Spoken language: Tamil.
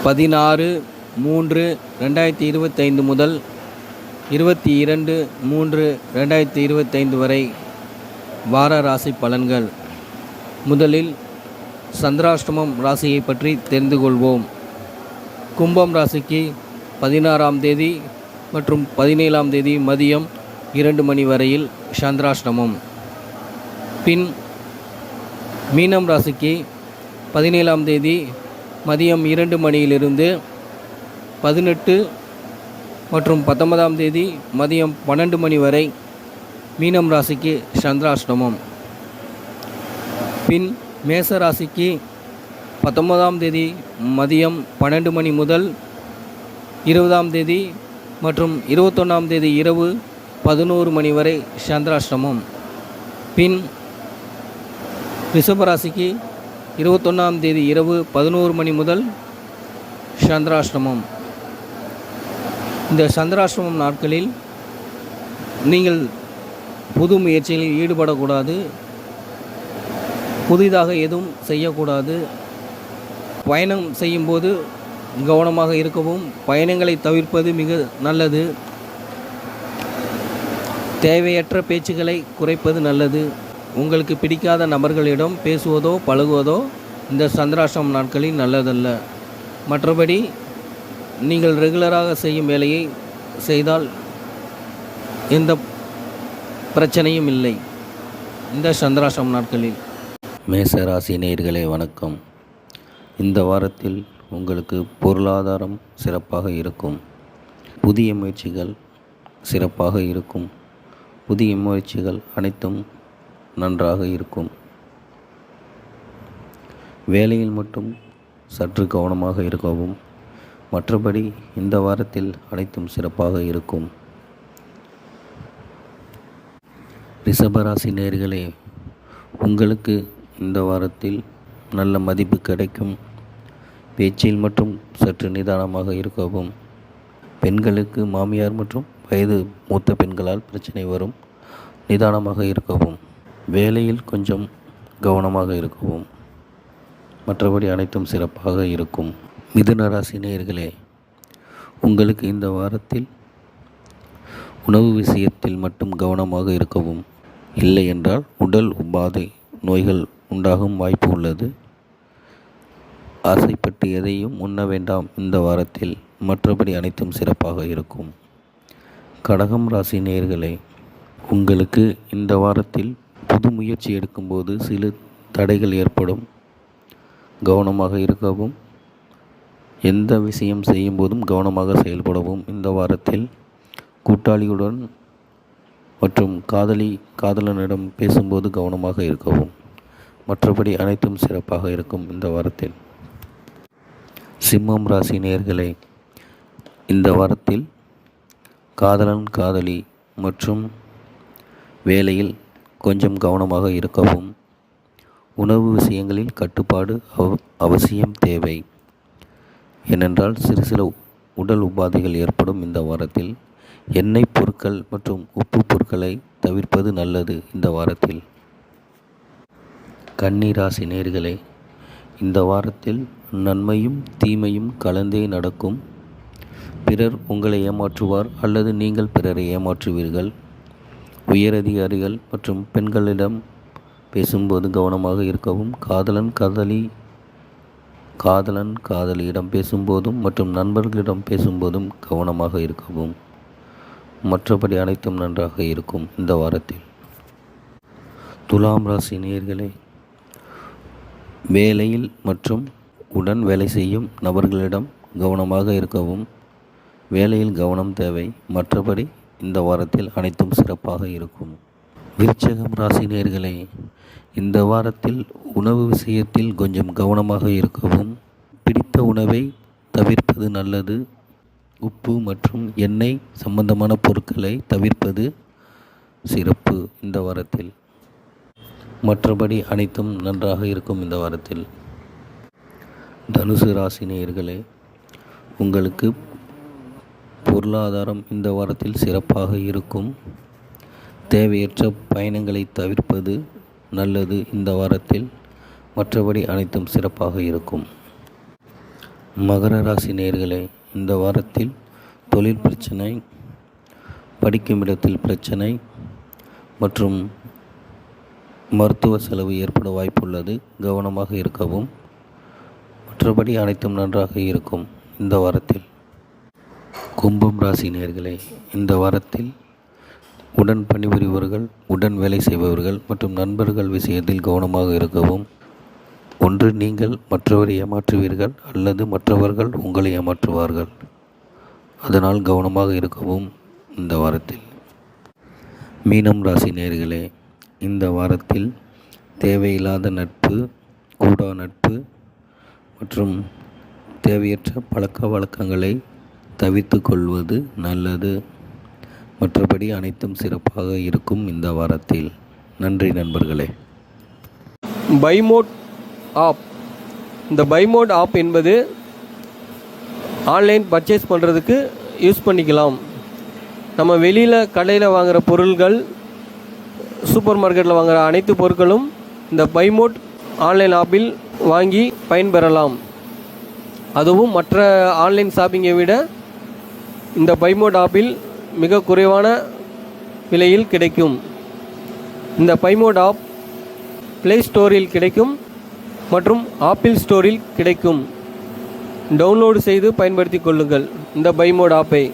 16/3/2025 முதல் 22/3/2025 வரை வார ராசி பலன்கள். முதலில் சந்திராஷ்டமம் ராசியை பற்றி தெரிந்து கொள்வோம். கும்பம் ராசிக்கு 16ஆம் தேதி மற்றும் 17ஆம் தேதி மதியம் 2 மணி வரையில் சந்திராஷ்டமம். பின் மீனம் ராசிக்கு 17ஆம் தேதி மதியம் 2 மணியிலிருந்து 18 மற்றும் 19ஆம் தேதி மதியம் 12 மணி வரை மீனம் ராசிக்கு சந்திராஷ்டமம். பின் மேச ராசிக்கு 19ஆம் தேதி மதியம் 12 மணி முதல் 20ஆம் தேதி மற்றும் 21ஆம் தேதி இரவு 11 மணி வரை சந்திராஷ்டமம். பின் ரிஷபராசிக்கு 21ஆம் தேதி இரவு 11 மணி முதல் சந்திராஷ்டமம். இந்த சந்திராஷ்டமம் நாட்களில் நீங்கள் புது முயற்சிகளில் ஈடுபடக்கூடாது, புதிதாக எதுவும் செய்யக்கூடாது. பயணம் செய்யும்போது கவனமாக இருக்கவும், பயணங்களை தவிர்ப்பது மிக நல்லது. தேவையற்ற பேச்சுக்களை குறைப்பது நல்லது. உங்களுக்கு பிடிக்காத நபர்களிடம் பேசுவதோ பழகுவதோ இந்த சந்திராஷ்டமம் நாட்களில் நல்லதல்ல. மற்றபடி நீங்கள் ரெகுலராக செய்யும் வேலையை செய்தால் எந்த பிரச்சனையும் இல்லை இந்த சந்திராஷ்டமம் நாட்களில். மேச ராசி நேயர்களே வணக்கம். இந்த வாரத்தில் உங்களுக்கு பொருளாதாரம் சிறப்பாக இருக்கும். புதிய முயற்சிகள் சிறப்பாக இருக்கும். புதிய முயற்சிகள் அனைத்தும் நன்றாக இருக்கும். வேலையில் மட்டும் சற்று கவனமாக இருக்கவும். மற்றபடி இந்த வாரத்தில் அனைத்தும் சிறப்பாக இருக்கும். ரிஷபராசி நேயர்களே, உங்களுக்கு இந்த வாரத்தில் நல்ல மதிப்பு கிடைக்கும். பேச்சில் மற்றும் சற்று நிதானமாக இருக்கவும். பெண்களுக்கு மாமியார் மற்றும் வயது மூத்த பெண்களால் பிரச்சனை வரும். நிதானமாக இருக்கவும். வேலையில் கொஞ்சம் கவனமாக இருக்கவும். மற்றபடி அனைத்தும் சிறப்பாக இருக்கும். மிதுன ராசி நேயர்களே, உங்களுக்கு இந்த வாரத்தில் உணவு விஷயத்தில் மட்டும் கவனமாக இருக்கவும். இல்லை என்றால் உடல் உபாதை நோய்கள் உண்டாகும் வாய்ப்பு உள்ளது. ஆசைப்பட்டு எதையும் உண்ண வேண்டாம் இந்த வாரத்தில். மற்றபடி அனைத்தும் சிறப்பாக இருக்கும். கடகம் ராசி நேயர்களே, உங்களுக்கு இந்த வாரத்தில் புது முயற்சி எடுக்கும்போது சில தடைகள் ஏற்படும். கவனமாக இருக்கவும். எந்த விஷயம் செய்யும் போதும் கவனமாக செயல்படவும். இந்த வாரத்தில் கூட்டாளியுடன் மற்றும் காதலனிடம் பேசும்போது கவனமாக இருக்கவும். மற்றபடி அனைத்தும் சிறப்பாக இருக்கும் இந்த வாரத்தில். சிம்மம் ராசி நேயர்களே, இந்த வாரத்தில் காதலன் காதலி மற்றும் வேலையில் கொஞ்சம் கவனமாக இருக்கவும். உணவு விஷயங்களில் கட்டுப்பாடு அவசியம் தேவை. ஏனென்றால் சில உடல் உபாதைகள் ஏற்படும் இந்த வாரத்தில். எண்ணெய் பொருட்கள் மற்றும் உப்பு பொருட்களை தவிர்ப்பது நல்லது இந்த வாரத்தில். கன்னி ராசி நேயர்களே, இந்த வாரத்தில் நன்மையும் தீமையும் கலந்தே நடக்கும். பிறர் உங்களை ஏமாற்றுவார் அல்லது நீங்கள் பிறரை ஏமாற்றுவீர்கள். உயரதிகாரிகள் மற்றும் பெண்களிடம் பேசும்போது கவனமாக இருக்கவும். காதலன் காதலியிடம் பேசும்போதும் மற்றும் நண்பர்களிடம் பேசும்போதும் கவனமாக இருக்கவும். மற்றபடி அனைத்தும் நன்றாக இருக்கும் இந்த வாரத்தில். துலாம் ராசி நேயர்களே, வேலையில் மற்றும் உடன் வேலை செய்யும் நபர்களிடம் கவனமாக இருக்கவும். வேலையில் கவனம் தேவை. மற்றபடி இந்த வாரத்தில் அனைத்தும் சிறப்பாக இருக்கும். விருச்சிகம் ராசி நேயர்களே, இந்த வாரத்தில் உணவு விஷயத்தில் கொஞ்சம் கவனமாக இருக்கவும். பிடித்த உணவை தவிர்ப்பது நல்லது. உப்பு மற்றும் எண்ணெய் சம்பந்தமான பொருட்களை தவிர்ப்பது சிறப்பு இந்த வாரத்தில். மற்றபடி அனைத்தும் நன்றாக இருக்கும் இந்த வாரத்தில். தனுசு ராசி நேயர்களே, உங்களுக்கு பொருளாதாரம் இந்த வாரத்தில் சிறப்பாக இருக்கும். தேவையற்ற பயணங்களை தவிர்ப்பது நல்லது இந்த வாரத்தில். மற்றபடி அனைத்தும் சிறப்பாக இருக்கும். மகர ராசி நேயர்களே, இந்த வாரத்தில் தொழில் பிரச்சனை, படிக்கும் இடத்தில் பிரச்சனை மற்றும் மருத்துவ செலவு ஏற்பட வாய்ப்புள்ளது. கவனமாக இருக்கவும். மற்றபடி அனைத்தும் நன்றாக இருக்கும் இந்த வாரத்தில். கும்பம் ராசி நேயர்களே, இந்த வாரத்தில் உடன் பணிபுரிபவர்கள், உடன் வேலை செய்பவர்கள் மற்றும் நண்பர்கள் விஷயத்தில் கவனமாக இருக்கவும். ஒன்று நீங்கள் மற்றவரை ஏமாற்றுவீர்கள் அல்லது மற்றவர்கள் உங்களை ஏமாற்றுவார்கள். அதனால் கவனமாக இருக்கவும் இந்த வாரத்தில். மீனம் ராசி நேயர்களே, இந்த வாரத்தில் தேவையில்லாத நட்பு, கூடா நட்பு மற்றும் தேவையற்ற பழக்க வழக்கங்களை தவிர்த்து கொள்வது நல்லது. மற்றபடி அனைத்தும் சிறப்பாக இருக்கும் இந்த வாரத்தில். நன்றி நண்பர்களே. பைமோட் ஆப். இந்த பைமோட் ஆப் என்பது ஆன்லைன் பர்ச்சேஸ் பண்ணுறதுக்கு யூஸ் பண்ணிக்கலாம். நம்ம வெளியில் கடையில் வாங்குகிற பொருள்கள், சூப்பர் மார்க்கெட்டில் வாங்குகிற அனைத்து பொருட்களும் இந்த பைமோட் ஆன்லைன் ஆப்பில் வாங்கி பயன்பெறலாம். அதுவும் மற்ற ஆன்லைன் ஷாப்பிங்கை விட இந்த பைமோட் ஆப்பில் மிக குறைவான விலையில் கிடைக்கும். இந்த பைமோட் ஆப் ப்ளே ஸ்டோரில் கிடைக்கும் மற்றும் ஆப்பிள் ஸ்டோரில் கிடைக்கும். டவுன்லோடு செய்து பயன்படுத்திக் கொள்ளுங்கள் இந்த பைமோட் ஆப்பை.